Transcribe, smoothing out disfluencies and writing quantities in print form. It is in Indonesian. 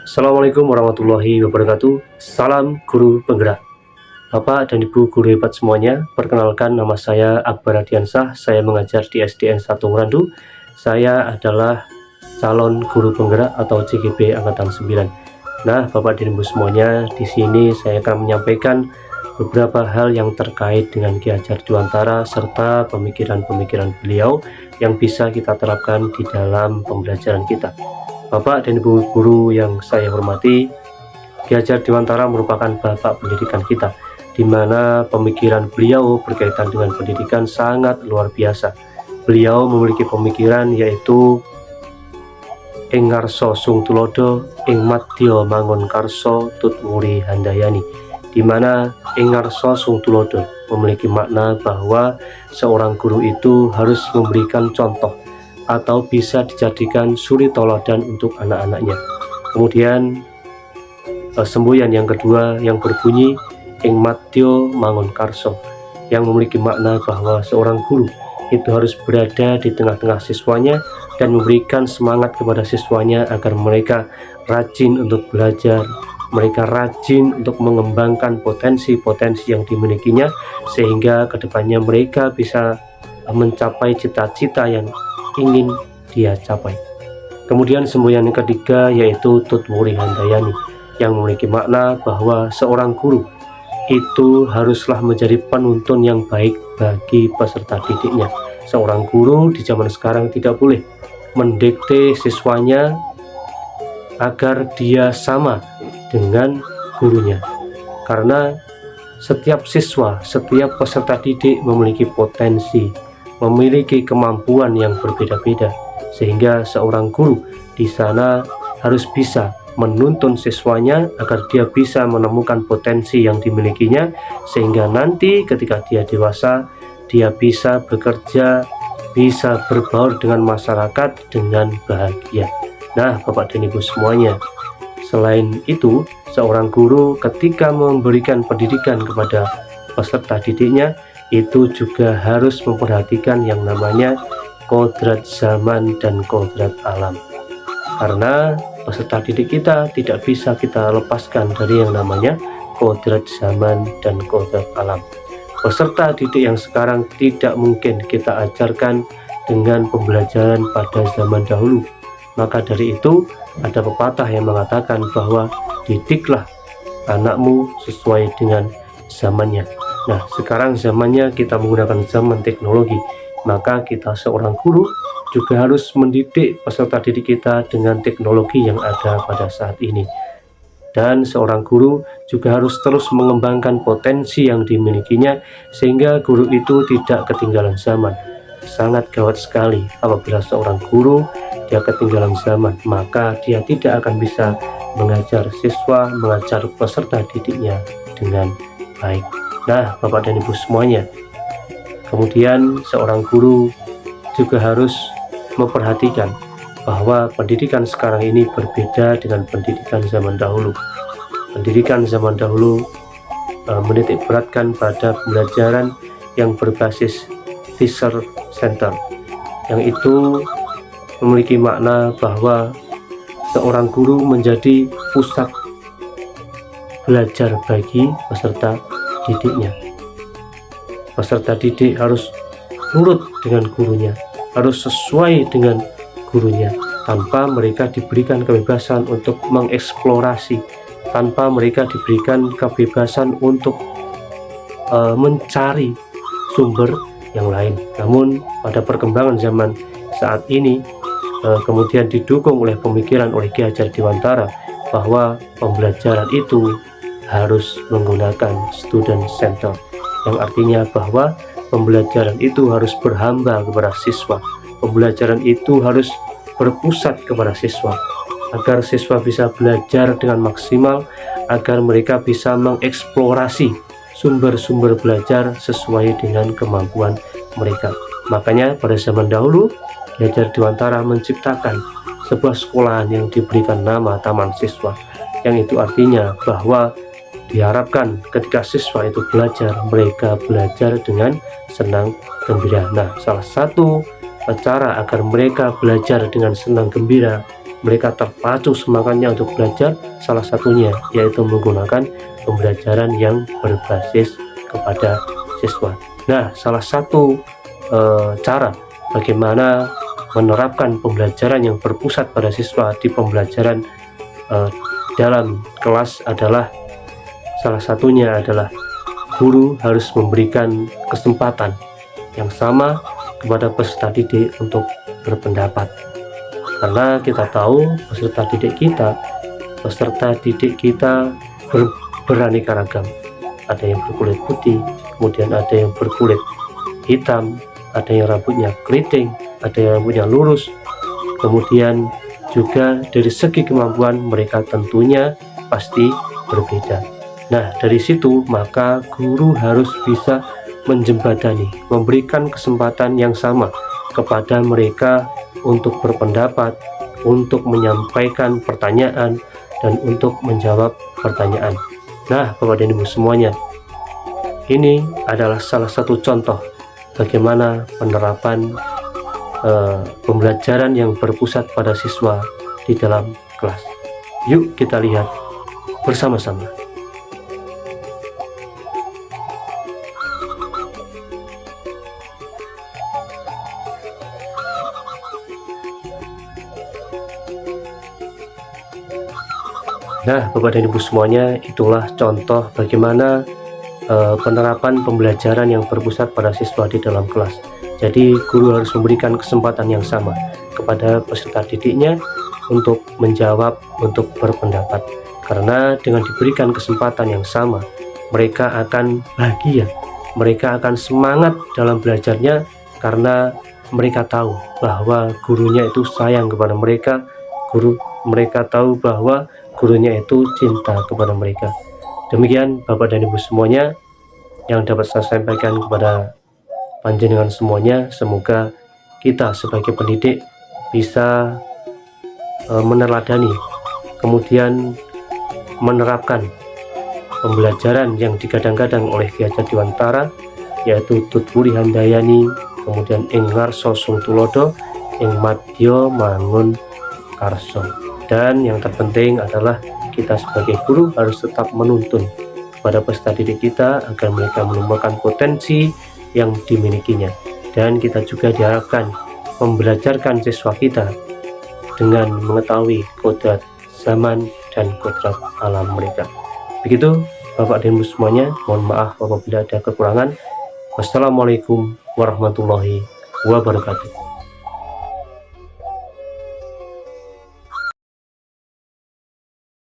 Assalamualaikum warahmatullahi wabarakatuh. Salam guru penggerak. Bapak dan Ibu guru hebat semuanya, perkenalkan nama saya Akbar Radiansah. Saya mengajar di SDN 1 Merandu. Saya adalah calon guru penggerak atau CGP angkatan 9. Nah, Bapak dan Ibu semuanya, di sini saya akan menyampaikan beberapa hal yang terkait dengan Ki Hajar Dewantara serta pemikiran-pemikiran beliau yang bisa kita terapkan di dalam pembelajaran kita. Bapak dan Ibu guru yang saya hormati, Ki Hajar Dewantara merupakan bapak pendidikan kita, di mana pemikiran beliau berkaitan dengan pendidikan sangat luar biasa. Beliau memiliki pemikiran yaitu ing ngarsa sung tulodo, ing madya mangun karso tut wuri handayani, di mana ing ngarsa sung tulodo memiliki makna bahwa seorang guru itu harus memberikan contoh atau bisa dijadikan suri toladan untuk anak-anaknya. Kemudian semboyan yang kedua yang berbunyi ing madya mangun karso, yang memiliki makna bahwa seorang guru itu harus berada di tengah-tengah siswanya dan memberikan semangat kepada siswanya agar mereka rajin untuk belajar, mereka rajin untuk mengembangkan potensi-potensi yang dimilikinya, sehingga kedepannya mereka bisa mencapai cita-cita yang ingin dia capai. Kemudian semboyan yang ketiga yaitu tut wuri handayani, yang memiliki makna bahwa seorang guru itu haruslah menjadi penuntun yang baik bagi peserta didiknya. Seorang guru di zaman sekarang tidak boleh mendikte siswanya agar dia sama dengan gurunya, karena setiap siswa, setiap peserta didik memiliki potensi, memiliki kemampuan yang berbeda-beda, sehingga seorang guru di sana harus bisa menuntun siswanya agar dia bisa menemukan potensi yang dimilikinya, sehingga nanti ketika dia dewasa dia bisa bekerja, bisa berbaur dengan masyarakat dengan bahagia. Nah, Bapak dan Ibu semuanya, selain itu seorang guru ketika memberikan pendidikan kepada peserta didiknya itu juga harus memperhatikan yang namanya kodrat zaman dan kodrat alam, karena peserta didik kita tidak bisa kita lepaskan dari yang namanya kodrat zaman dan kodrat alam. Peserta didik yang sekarang tidak mungkin kita ajarkan dengan pembelajaran pada zaman dahulu. Maka dari itu ada pepatah yang mengatakan bahwa didiklah anakmu sesuai dengan zamannya. Nah, sekarang zamannya kita menggunakan zaman teknologi, maka kita seorang guru juga harus mendidik peserta didik kita dengan teknologi yang ada pada saat ini. Dan seorang guru juga harus terus mengembangkan potensi yang dimilikinya, sehingga guru itu tidak ketinggalan zaman. Sangat gawat sekali apabila seorang guru dia ketinggalan zaman, maka dia tidak akan bisa mengajar siswa, mengajar peserta didiknya dengan baik. Nah, Bapak dan Ibu semuanya, kemudian seorang guru juga harus memperhatikan bahwa pendidikan sekarang ini berbeda dengan pendidikan zaman dahulu. Pendidikan zaman dahulu menitik beratkan pada pembelajaran yang berbasis teacher center, yang itu memiliki makna bahwa seorang guru menjadi pusat belajar bagi peserta didiknya. Peserta didik harus nurut dengan gurunya, harus sesuai dengan gurunya, tanpa mereka diberikan kebebasan untuk mengeksplorasi, tanpa mereka diberikan kebebasan untuk mencari sumber yang lain. Namun pada perkembangan zaman saat ini kemudian didukung oleh pemikiran oleh Ki Hajar Dewantara bahwa pembelajaran itu harus menggunakan student center, yang artinya bahwa pembelajaran itu harus berhamba kepada siswa, pembelajaran itu harus berpusat kepada siswa, agar siswa bisa belajar dengan maksimal, agar mereka bisa mengeksplorasi sumber-sumber belajar sesuai dengan kemampuan mereka. Makanya pada zaman dahulu Ki Hajar Dewantara menciptakan sebuah sekolahan yang diberikan nama Taman Siswa, yang itu artinya bahwa diharapkan ketika siswa itu belajar, mereka belajar dengan senang gembira. Nah, salah satu cara agar mereka belajar dengan senang gembira mereka terpacu semangatnya untuk belajar, salah satunya yaitu menggunakan pembelajaran yang berbasis kepada siswa. Nah, salah satu cara bagaimana menerapkan pembelajaran yang berpusat pada siswa di pembelajaran dalam kelas adalah salah satunya adalah guru harus memberikan kesempatan yang sama kepada peserta didik untuk berpendapat, karena kita tahu peserta didik kita beraneka ragam. Ada yang berkulit putih, kemudian ada yang berkulit hitam, ada yang rambutnya keriting, ada yang rambutnya lurus, kemudian juga dari segi kemampuan mereka tentunya pasti berbeda. Nah, dari situ maka guru harus bisa menjembatani, memberikan kesempatan yang sama kepada mereka untuk berpendapat, untuk menyampaikan pertanyaan, dan untuk menjawab pertanyaan. Nah, Bapak dan Ibu semuanya, ini adalah salah satu contoh bagaimana penerapan pembelajaran yang berpusat pada siswa di dalam kelas. Yuk kita lihat bersama-sama. Nah, Bapak dan Ibu semuanya, itulah contoh bagaimana penerapan pembelajaran yang berpusat pada siswa di dalam kelas. Jadi, guru harus memberikan kesempatan yang sama kepada peserta didiknya untuk menjawab, untuk berpendapat. Karena dengan diberikan kesempatan yang sama, mereka akan bahagia, mereka akan semangat dalam belajarnya karena mereka tahu bahwa gurunya itu sayang kepada mereka, mereka tahu bahwa gurunya itu cinta kepada mereka. Demikian Bapak dan Ibu semuanya yang dapat saya sampaikan kepada panjenengan semuanya. Semoga kita sebagai pendidik bisa meneladani, kemudian menerapkan pembelajaran yang digadang-gadang oleh Ki Hajar Dewantara, yaitu Tutwuri Handayani, kemudian ing ngarsa sung tulodo, ing madya mangun karso. Dan yang terpenting adalah kita sebagai guru harus tetap menuntun kepada peserta didik kita agar mereka menemukan potensi yang dimilikinya, dan kita juga diharapkan membelajarkan siswa kita dengan mengetahui kodrat zaman dan kodrat alam mereka. Begitu Bapak dan Ibu semuanya, mohon maaf apabila ada kekurangan. Wassalamualaikum warahmatullahi wabarakatuh.